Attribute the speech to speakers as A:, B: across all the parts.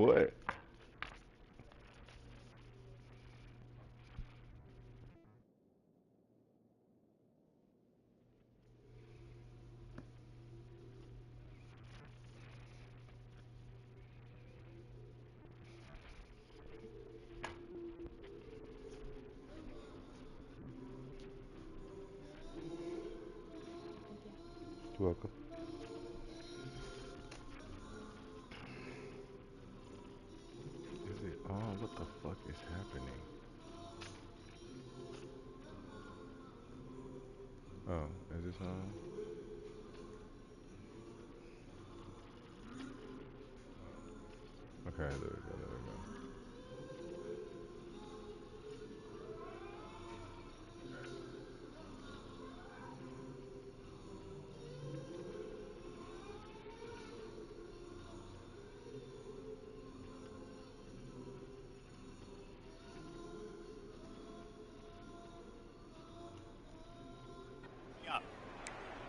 A: boy. You're welcome. Is it on? What the fuck is happening? Oh, is this on? Okay, there we go, there we go.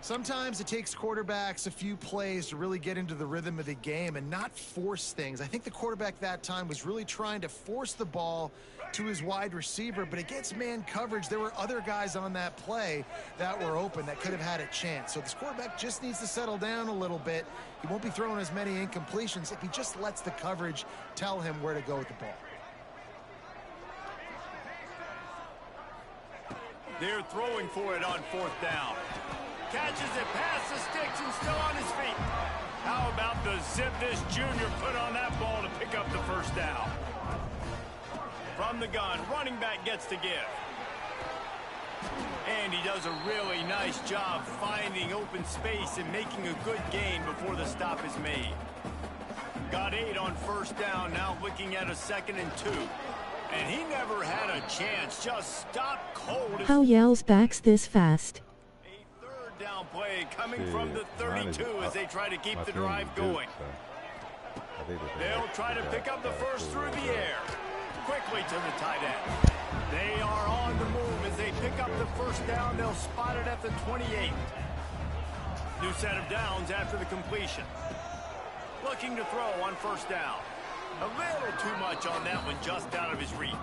B: Sometimes it takes quarterbacks a few plays to really get into the rhythm of the game and not force things. I think the quarterback that time was really trying to force the ball to his wide receiver, but against man coverage, there were other guys on that play that were open that could have had a chance. So this quarterback just needs to settle down a little bit. He won't be throwing as many incompletions if he just lets the coverage tell him where to go with the ball.
C: They're throwing for it on 4th down. Catches it past the sticks and still on his feet. How about the zip this junior put on that ball to pick up the 1st down? From the gun, running back gets to give. And he does a really nice job finding open space and making a good gain before the stop is made. Got 8 on 1st down, now looking at a 2nd and 2. And he never had a chance, just stopped cold.
D: How yells backs this fast?
C: Down play coming from the 32 as they try to keep the drive going. They'll try to pick up the first through the air. Quickly to the tight end. They are on the move as they pick up the 1st down. They'll spot it at the 28. New set of downs after the completion. Looking to throw on 1st down. A little too much on that one, just out of his reach.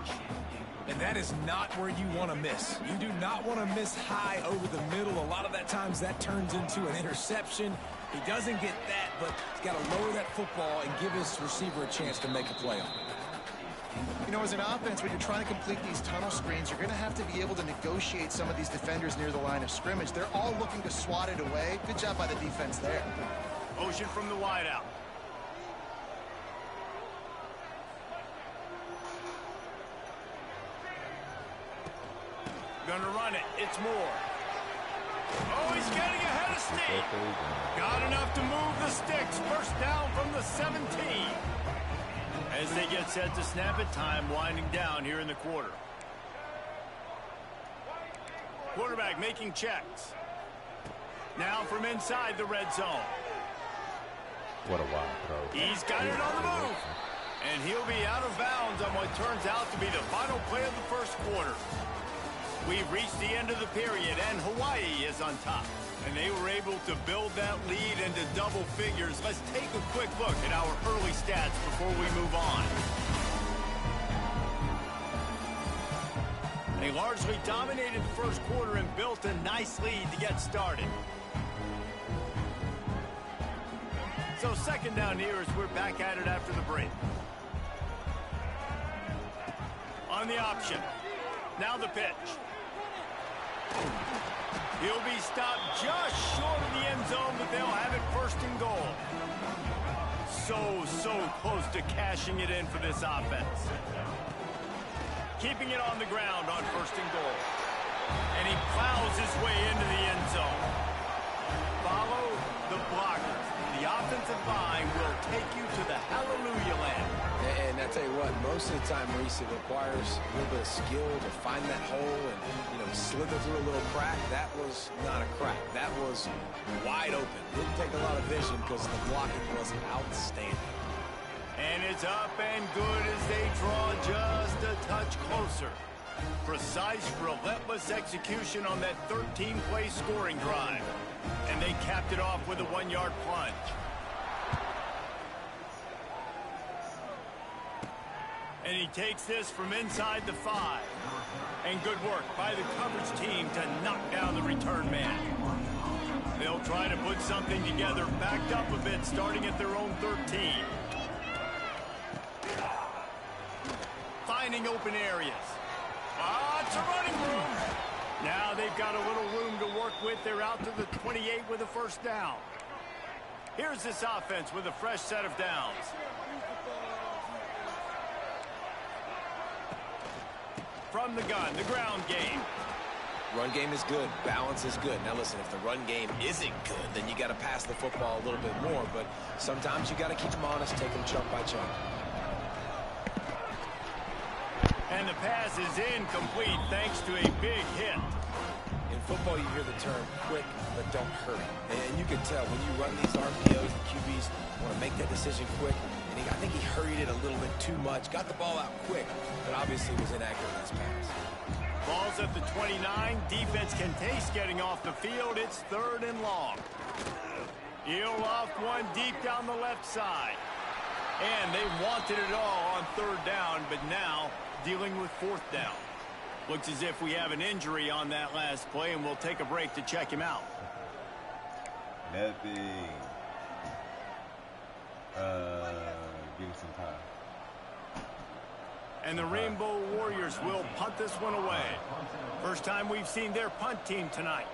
E: And that is not where you want to miss. You do not want to miss high over the middle. A lot of that times that turns into an interception. He doesn't get that, but he's got to lower that football and give his receiver a chance to make a play on it.
B: You know, as an offense, when you're trying to complete these tunnel screens, you're going to have to be able to negotiate some of these defenders near the line of scrimmage. They're all looking to swat it away. Good job by the defense there.
C: Motion from the wideout. Gonna run it. It's Moore. Oh, he's getting ahead of steam. Got enough to move the sticks. 1st down from the 17. As they get set to snap it, time winding down here in the quarter. Quarterback making checks. Now from inside the red zone.
A: What a wild throw.
C: He's got it on the move. And he'll be out of bounds on what turns out to be the final play of the 1st quarter. We've reached the end of the period, and Hawaii is on top. And they were able to build that lead into double figures. Let's take a quick look at our early stats before we move on. They largely dominated the 1st quarter and built a nice lead to get started. So 2nd down here as we're back at it after the break. On the option. Now the pitch. He'll be stopped just short of the end zone, but they'll have it 1st and goal. So close to cashing it in for this offense. Keeping it on the ground on 1st and goal. And he plows his way into the end zone. Follow the blockers. The offensive line will take you to the hallelujah land.
E: And I tell you what, most of the time, Reese, it requires a little bit of skill to find that hole and, slither through a little crack. That was not a crack. That was wide open. Didn't take a lot of vision because the blocking was outstanding.
C: And it's up and good as they draw just a touch closer. Precise, relentless execution on that 13-play scoring drive. And they capped it off with a 1-yard plunge. And he takes this from inside the 5. And good work by the coverage team to knock down the return man. They'll try to put something together, backed up a bit, starting at their own 13. Finding open areas. It's a running room. Now they've got a little room to work with. They're out to the 28 with a first down. Here's this offense with a fresh set of downs. From the gun, the ground game.
E: Run game is good. Balance is good. Now listen, if the run game isn't good, then you got to pass the football a little bit more. But sometimes you got to keep them honest, take them chunk by chunk.
C: And the pass is incomplete thanks to a big hit.
E: In football, you hear the term quick, but don't hurry. And you can tell when you run these RPOs, the QBs want to make that decision quick. And I think he hurried it a little bit too much. Got the ball out quick, but obviously was inaccurate in his pass.
C: Ball's at the 29. Defense can taste getting off the field. It's 3rd and long. He'll loft one deep down the left side. And they wanted it all on 3rd down, but now dealing with 4th down. Looks as if we have an injury on that last play, and we'll take a break to check him out.
F: Nothing. Give him some time.
C: And the Rainbow Warriors will punt this one away. First time we've seen their punt team tonight.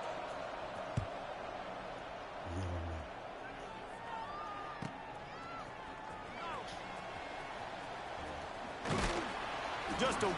C: Just a...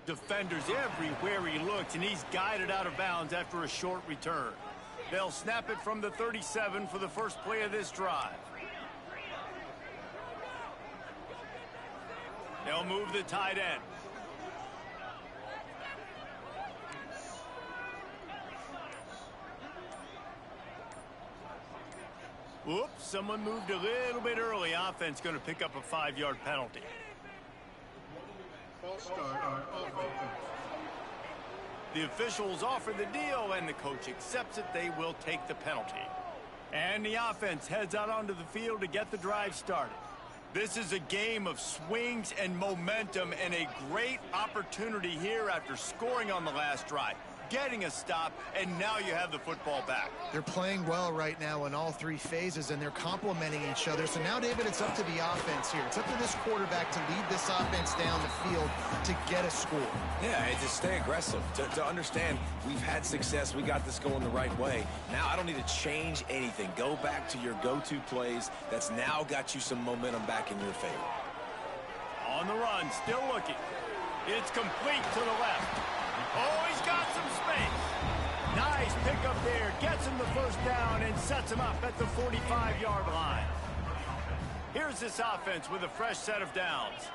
C: Defenders everywhere he looks, and he's guided out of bounds after a short return. They'll snap it from the 37 for the first play of this drive. They'll move the tight end. Whoops, someone moved a little bit early. Offense going to pick up a 5-yard penalty. The officials offer the deal, and the coach accepts it. They will take the penalty. And the offense heads out onto the field to get the drive started. This is a game of swings and momentum, and a great opportunity here after scoring on the last drive, getting a stop, and now you have the football back.
B: They're playing well right now in all 3 phases, and they're complementing each other. So now, David, it's up to the offense here. It's up to this quarterback to lead this offense down the field to get a score. Yeah,
E: and to stay aggressive, to understand we've had success, we got this going the right way. Now I don't need to change anything. Go back to your go-to plays. That's now got you some momentum back in your favor.
C: On the run, still looking. It's complete to the left. Oh, he's got some space. Nice pickup there. Gets him the first down and sets him up at the 45-yard line. Here's this offense with a fresh set of downs.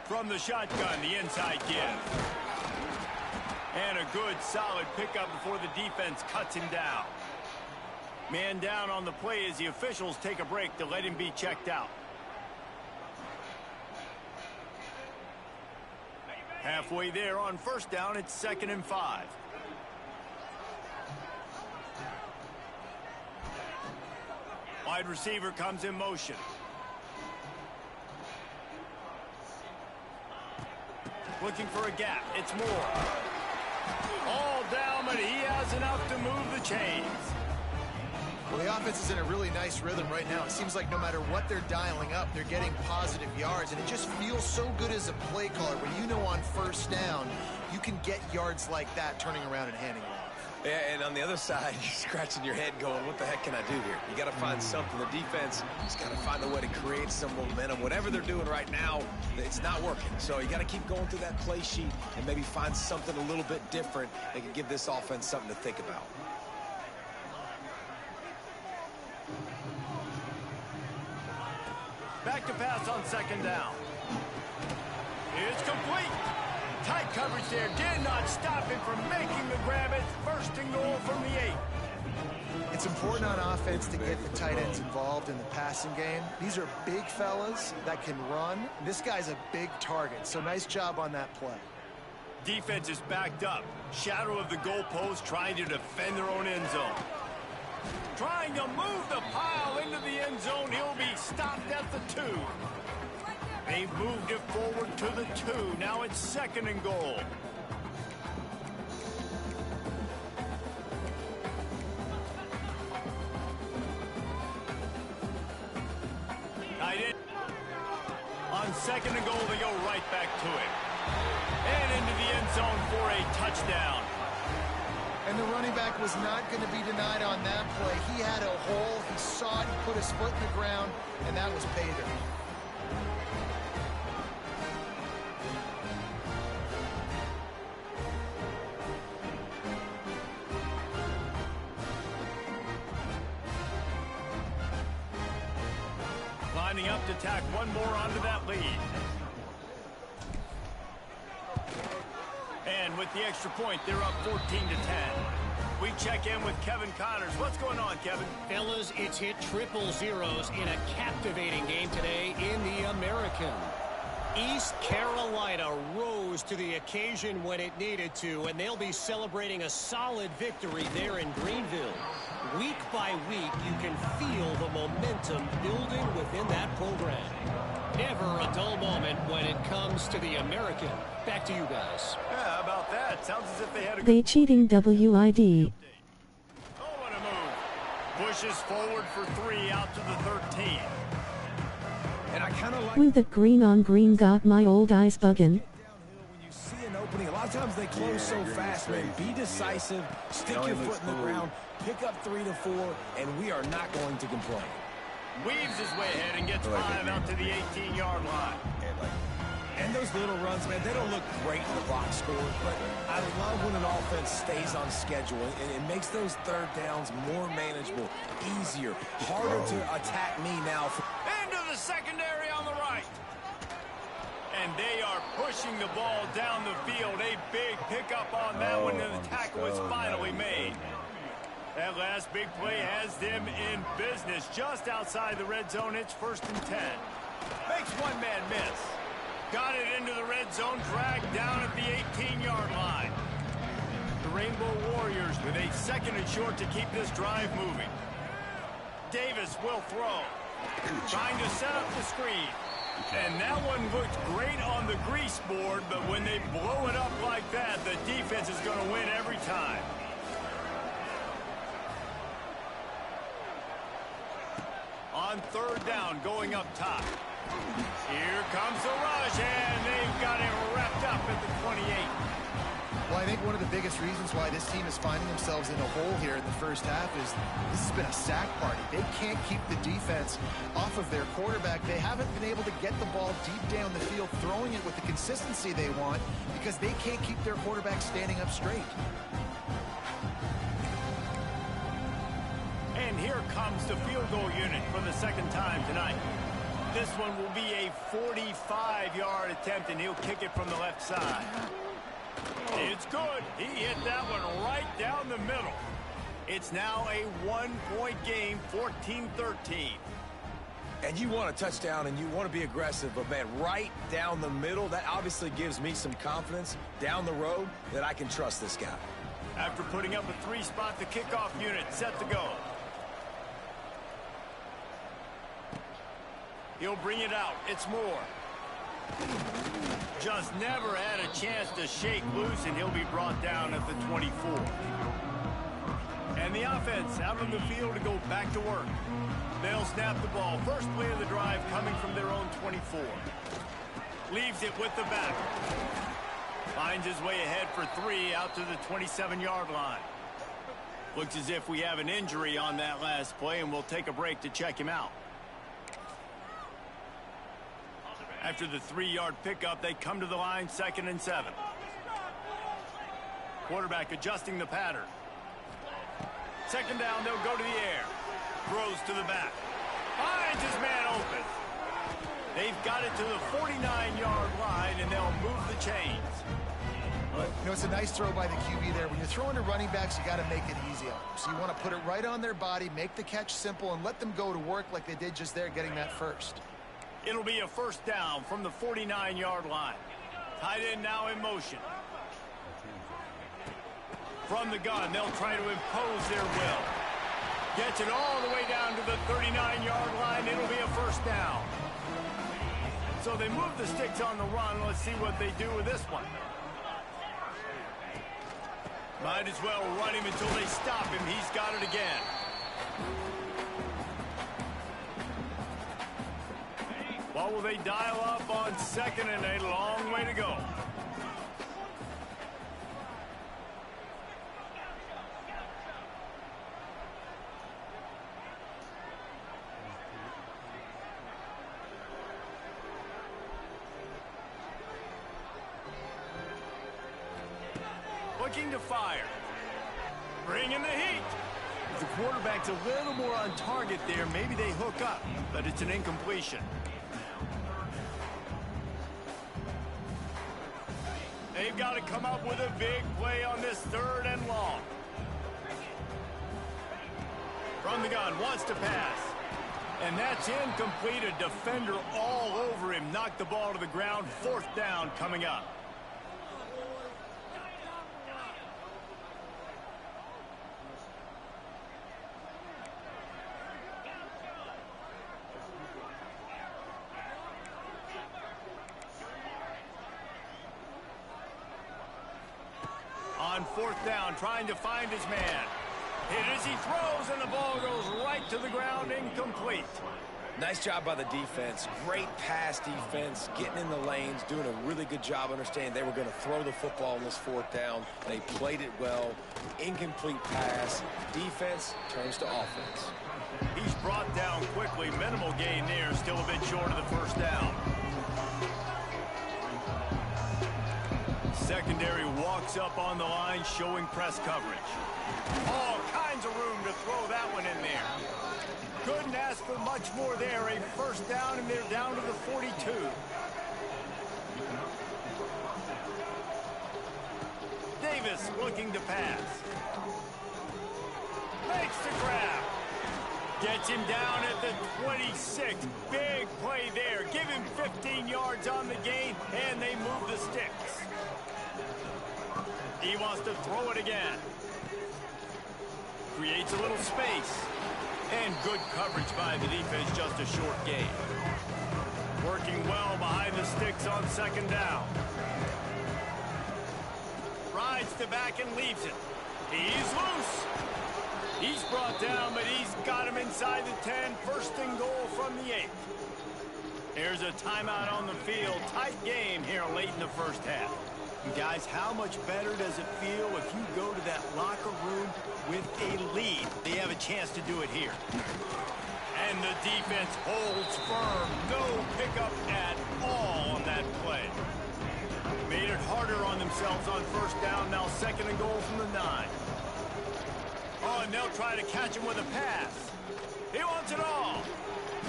C: From the shotgun, the inside give. And a good, solid pickup before the defense cuts him down. Man down on the play as the officials take a break to let him be checked out. Halfway there on first down, it's 2nd and 5. Wide receiver comes in motion. Looking for a gap. It's Moore. All down, but he has enough to move the chains.
B: Well, the offense is in a really nice rhythm right now. It seems like no matter what they're dialing up, they're getting positive yards, and it just feels so good as a play caller when you know on first down you can get yards like that turning around and handing it off.
E: Yeah, and on the other side, you're scratching your head going, what the heck can I do here? You got to find something. The defense has got to find a way to create some momentum. Whatever they're doing right now, it's not working. So you got to keep going through that play sheet and maybe find something a little bit different that can give this offense something to think about.
C: Back to pass on 2nd down. It's complete. Tight coverage there did not stop him from making the grab. It's 1st and goal from the 8.
B: It's important on offense to get the tight ends involved in the passing game. These are big fellas that can run. This guy's a big target, so nice job on that play.
C: Defense is backed up. Shadow of the goalpost, trying to defend their own end zone. Trying to move the pile into the end zone. He'll be stopped at the 2. They've moved it forward to the 2. Now it's 2nd and goal. Tight end. On 2nd and goal, they go right back to it. And into the end zone for a touchdown.
B: And the running back was not going to be denied on that play. He had a hole. He saw it. He put his foot in the ground, and that was pay dirt.
C: Lining up to tack one more onto that lead. And with the extra point, they're up 14-10. We check in with Kevin Connors. What's going on, Kevin?
G: Fellas, it's hit triple zeros in a captivating game today in the American. East Carolina rose to the occasion when it needed to, and they'll be celebrating a solid victory there in Greenville. Week by week, you can feel the momentum building within that program. Never a dull moment when it comes to the American. Back to you guys.
C: Yeah, how about that? Sounds as if they had a
D: They cheating WID.
C: Oh, what a move. Pushes forward for 3 out to the 13.
E: And I kind of like...
D: Woo, that green on green got my old eyes buggin'.
E: When you see an opening, a lot of times they close so fast, man. Be decisive, stick your foot in the ground, pick up 3 to 4, and we are not going to complain.
C: Weaves his way ahead and gets 5 out to the 18-yard line.
E: And those little runs, man, they don't look great in the box score, but I love when an offense stays on schedule, and it makes those third downs more manageable, easier, harder to attack me now.
C: Into the secondary on the right. And they are pushing the ball down the field. A big pickup on that one, and the tackle is finally made. That last big play has them in business. Just outside the red zone, it's 1st and 10. Makes one man miss. Got it into the red zone, dragged down at the 18-yard line. The Rainbow Warriors with a 2nd and short to keep this drive moving. Davis will throw. Trying to set up the screen. And that one looked great on the grease board, but when they blow it up like that, the defense is going to win every time. On 3rd down, going up top. Here comes the rush, and they've got it wrapped up at the 28.
B: Well, I think one of the biggest reasons why this team is finding themselves in a hole here in the first half is this has been a sack party. They can't keep the defense off of their quarterback. They haven't been able to get the ball deep down the field, throwing it with the consistency they want because they can't keep their quarterback standing up straight.
C: And here comes the field goal unit for the 2nd time tonight. This one will be a 45-yard attempt, and he'll kick it from the left side. It's good. He hit that one right down the middle. It's now a 1-point game, 14-13.
E: And you want a touchdown and you want to be aggressive, but man, right down the middle, that obviously gives me some confidence down the road that I can trust this guy.
C: After putting up a 3-spot, the kickoff unit set to go. He'll bring it out. It's Moore. Just never had a chance to shake loose, and he'll be brought down at the 24. And the offense out on the field to go back to work. They'll snap the ball. First play of the drive coming from their own 24. Leaves it with the back. Finds his way ahead for 3 out to the 27-yard line. Looks as if we have an injury on that last play, and we'll take a break to check him out. After the 3-yard pickup, they come to the line, 2nd and 7. Quarterback adjusting the pattern. 2nd down, they'll go to the air. Throws to the back. Finds his man open. They've got it to the 49-yard line, and they'll move the chains.
B: You know, it's a nice throw by the QB there. When you're throwing to running backs, you got to make it easy on them. So you want to put it right on their body, make the catch simple, and let them go to work like they did just there, getting that first.
C: It'll be a 1st down from the 49-yard line. Tight end now in motion. From the gun, they'll try to impose their will. Gets it all the way down to the 39-yard line. It'll be a 1st down. So they move the sticks on the run. Let's see what they do with this one. Might as well run him until they stop him. He's got it again. What will they dial up on 2nd and a long way to go? Looking to fire. Bringing the heat. The quarterback's a little more on target there. Maybe they hook up, but it's an incompletion. They've got to come up with a big play on this 3rd and long. From the gun, wants to pass. And that's incomplete. A defender all over him. Knocked the ball to the ground. 4th down coming up. On 4th down, trying to find his man. Hit as he throws, and the ball goes right to the ground, incomplete.
E: Nice job by the defense. Great pass defense, getting in the lanes, doing a really good job understanding they were going to throw the football on this 4th down. They played it well. Incomplete pass. Defense turns to offense.
C: He's brought down quickly. Minimal gain there, still a bit short of the 1st down. Secondary walks up on the line, showing press coverage. All kinds of room to throw that one in there. Couldn't ask for much more there. A 1st down, and they're down to the 42. Davis looking to pass. Makes the grab. Gets him down at the 26. Big play there. Give him 15 yards on the gain, and they move the sticks. He wants to throw it again. Creates a little space. And good coverage by the defense, just a short gain. Working well behind the sticks on 2nd down. Rides the back and leaves it. He's loose. He's brought down, but he's got him inside the 10. 1st and goal from the 8. Here's a timeout on the field. Tight game here late in the 1st half. And guys, how much better does it feel if you go to that locker room with a lead? They have a chance to do it here. And the defense holds firm. No pickup at all on that play. Made it harder on themselves on 1st down. Now 2nd and goal from the 9. Oh, and they'll try to catch him with a pass. He wants it all.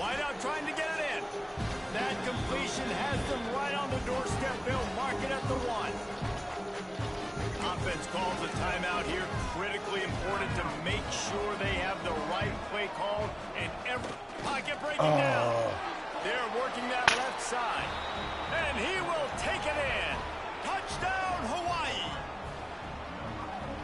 C: Wide out trying to get it in. That completion has them right on the doorstep. They'll mark it at the 1. offense calls a timeout here. Critically important to make sure they have the right play called and every pocket breaking down. They're working that left side. And he will take it in. Touchdown, Hawaii.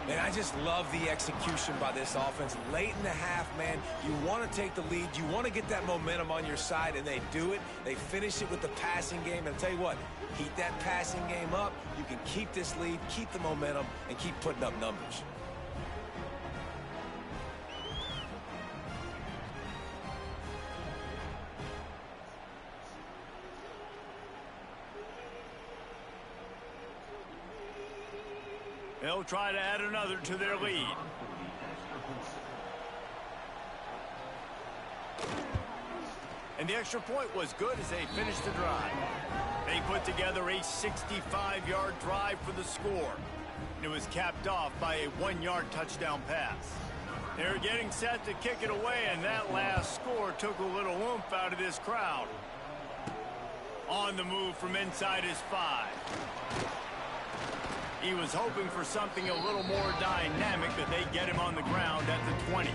E: And I just love the execution by this offense. Late in the half, man, you want to take the lead. You want to get that momentum on your side, and they do it. They finish it with the passing game. And I'll tell you what, keep that passing game up. You can keep this lead, keep the momentum, and keep putting up numbers.
C: They'll try to add another to their lead. And the extra point was good as they finished the drive. They put together a 65-yard drive for the score. And it was capped off by a 1-yard touchdown pass. They're getting set to kick it away, and that last score took a little oomph out of this crowd. On the move from inside his 5. He was hoping for something a little more dynamic, but they get him on the ground at the 20.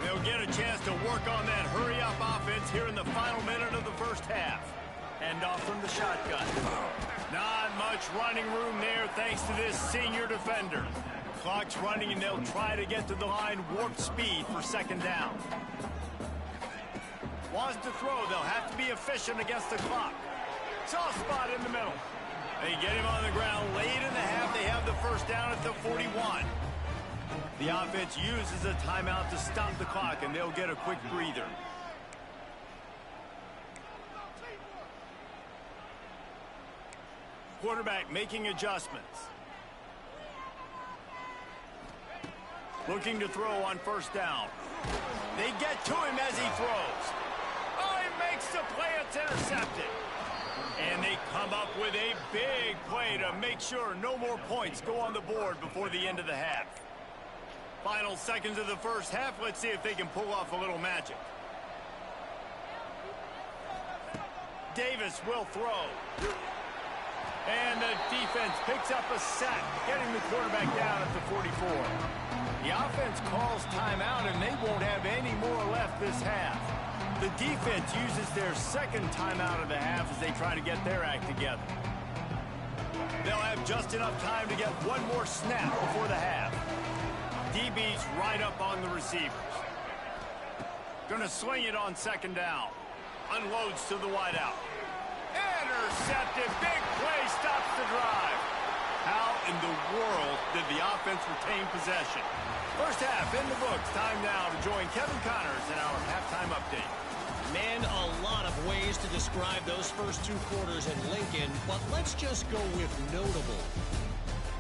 C: They'll get a chance to work on that hurry-up offense here in the final minute of the first half. Hand off from the shotgun. Not much running room there thanks to this senior defender. Clock's running, and they'll try to get to the line warp speed for second down. Wants to throw. They'll have to be efficient against the clock. Soft spot in the middle. They get him on the ground late in the half. They have the first down at the 41. The offense uses a timeout to stop the clock, and they'll get a quick breather. Quarterback making adjustments. Looking to throw on first down. They get to him as he throws. Oh, he makes the play. It's intercepted. And they come up with a big play to make sure no more points go on the board before the end of the half. Final seconds of the first half. Let's see if they can pull off a little magic. Davis will throw. And the defense picks up a sack, getting the quarterback down at the 44. The offense calls timeout, and they won't have any more left this half. The defense uses their second timeout of the half as they try to get their act together. They'll have just enough time to get one more snap before the half. DB's right up on the receivers. Gonna swing it on second down. Unloads to the wideout. Intercepted. Big play stops the drive. How in the world did the offense retain possession? First half in the books. Time now to join Kevin Connors in our halftime update.
G: Man, a lot of ways to describe those first two quarters in Lincoln, but let's just go with notable.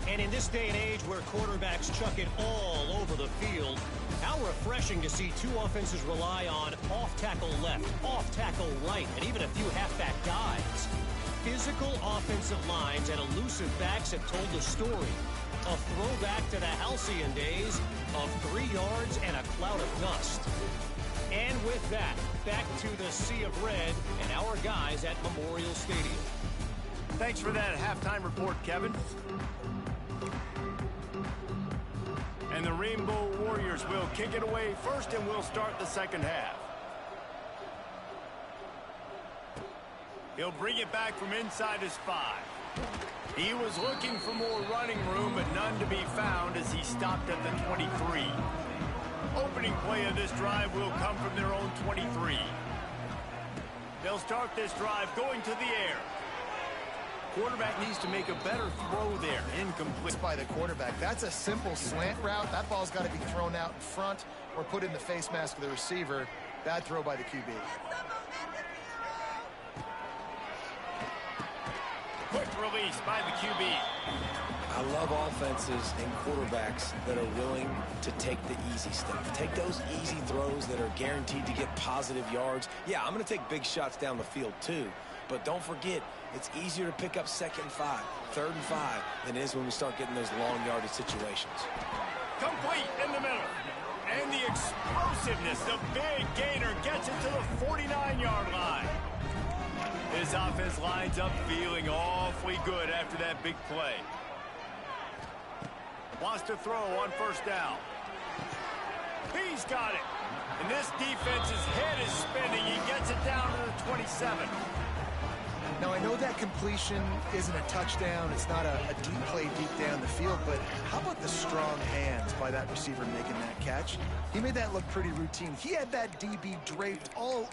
G: And in this day and age where quarterbacks chuck it all over the field, how refreshing to see two offenses rely on off-tackle left, off-tackle right, and even a few halfback dives. Physical offensive lines and elusive backs have told the story. A throwback to the halcyon days of 3 yards and a cloud of dust. And with that, back to the sea of red and our guys at Memorial Stadium.
C: Thanks for that halftime report, Kevin. And the Rainbow Warriors will kick it away first, and we'll start the second half. He'll bring it back from inside his 5. He was looking for more running room, but none to be found as he stopped at the 23. Opening play of this drive will come from their own 23. They'll start this drive going to the air. Quarterback needs to make a better throw there. Incomplete
B: by the quarterback. That's a simple slant route. That ball's got to be thrown out in front or put in the face mask of the receiver. Bad throw by the QB.
C: Quick release by the QB.
E: I love offenses and quarterbacks that are willing to take the easy stuff. Take those easy throws that are guaranteed to get positive yards. Yeah, I'm going to take big shots down the field too. But don't forget, it's easier to pick up 2nd and 5, 3rd and 5 than it is when we start getting those long yardage situations.
C: Complete in the middle. And the explosiveness, the big gainer gets it to the 49-yard line. This offense lines up feeling awfully good after that big play. Wants to throw on first down. He's got it. And this defense's head is spinning. He gets it down to the 27.
B: Now, I know that completion isn't a touchdown. It's not a deep play deep down the field, but how about the strong hands by that receiver making that catch? He made that look pretty routine. He had that DB draped all over.